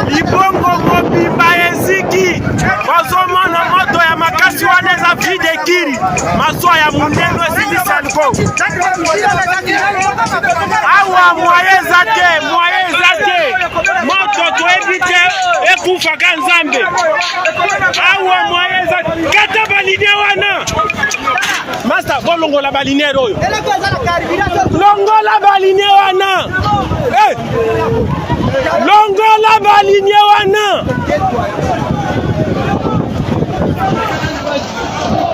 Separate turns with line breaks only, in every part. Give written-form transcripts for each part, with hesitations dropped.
libongo mobimba eziki bazomona moto ya makasi wana eza vide kiri maswa ya mundendo esilisanko awa moyeza te moto toyebi te ekufaka nzambe awa moyeza kata baline wana Master bolongola baline oyo longola baline wana longola baline wana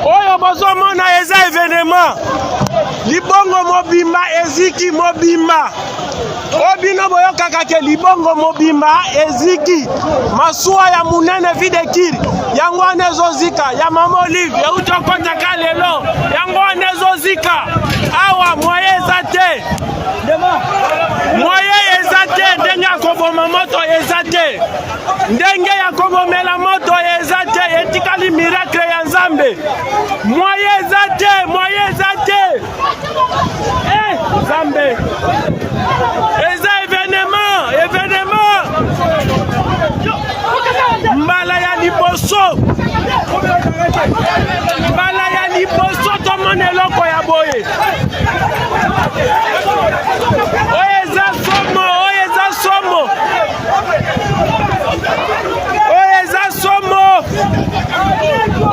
oyo bozomona eza evenement libongo mobimba eziki mobimba obino boyokaka ke libongo mobimba eziki masuwa ya munene vide kiri yango wana ezozika ya mama Olive ya utokotaka lelo yango wana ezozika awa moye eza te ndenge ya koboma moto eza te ndenge ya kobomela moto eza te etikali miracle ya nzambe moye eza te nzambe eza evenement mbala ya liboso tomona eloko ya boye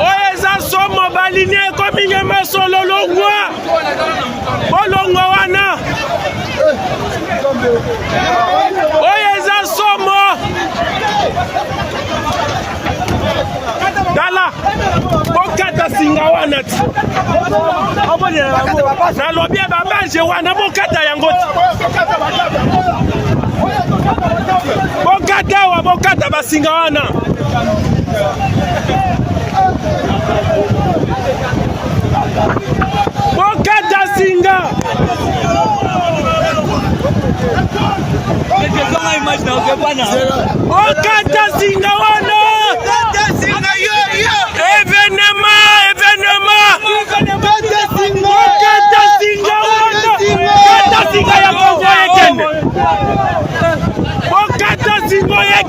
oyo eza somo baline ekominge mesolo olongwa wana oyo eza somo dala bokata singa wana ti nalobi babanje wana bokata yango ti bokata basinga wana bokata singa bokata singa wana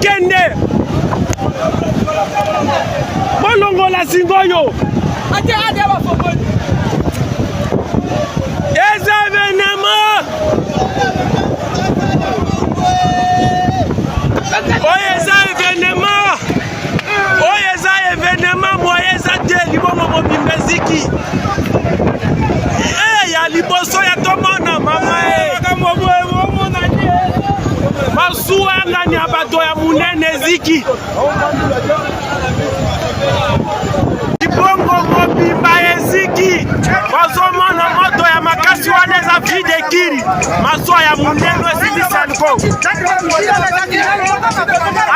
Kende bolongola singoyo eza evenement oyo eza evenement moye eza te libongo mobimba eziki ya liboso ya tomona mama masuwa ngani ya bato ya munene eziki libongo mobimba eziki bazomona moto ya makasi wana eza vide kiri masuwa ya munene esilisanko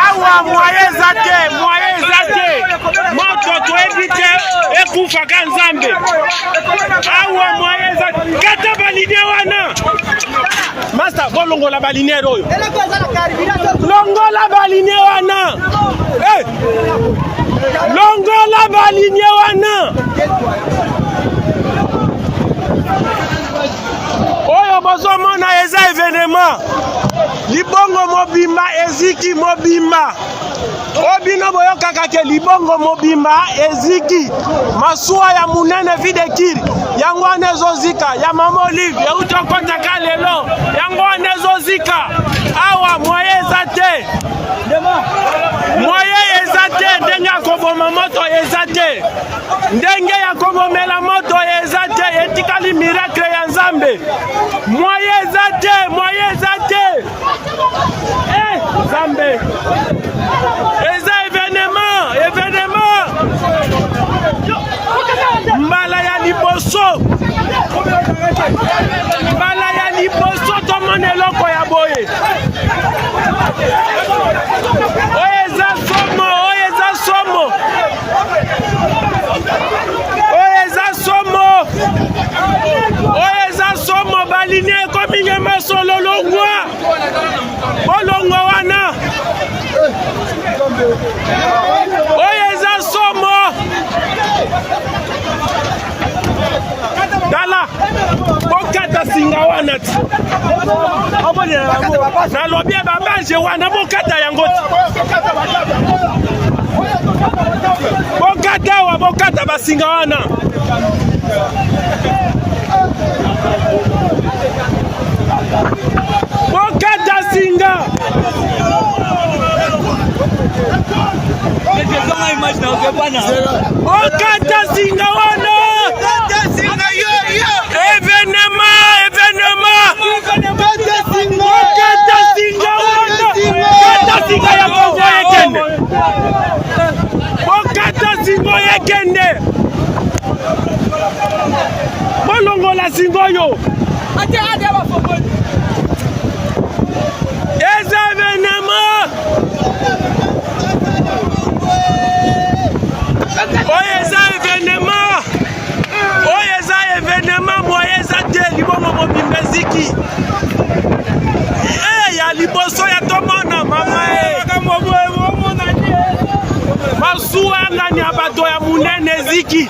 awa moyeza te moto toyebi te ekufaka nzambe awa moyeza kata baline wana Master bolongola baline oyo longola baline wana longola baline wana oyo bozomona eza evenement libongo mobimba eziki mobimba obino boyokaka ke libongo mobimba eziki masuwa ya munene vide kiri yango wana ezozika ya mama Olive ya utokotaka lelo yango wana ezozika awa moye eza te ndenge ya koboma moto eza te ndenge ya kobomela moto eza te etikali miracle ya nzambe moye eza te nzambe eza evenement mbala ya liboso tomona eloko ya boye oyo eza somo baline ekominge mesolo olongwa wana na lobby babanje wana bokata yango bokata basinga wana bokata singa bokata singa wana singa ya Kongo yekende bokata singo yekende bolongola singo yo eza evenema oyo eza evenema moye eza te libongo mobimba eziki ya liboso ya tomona mama masuwa ngani abato ya munene ziki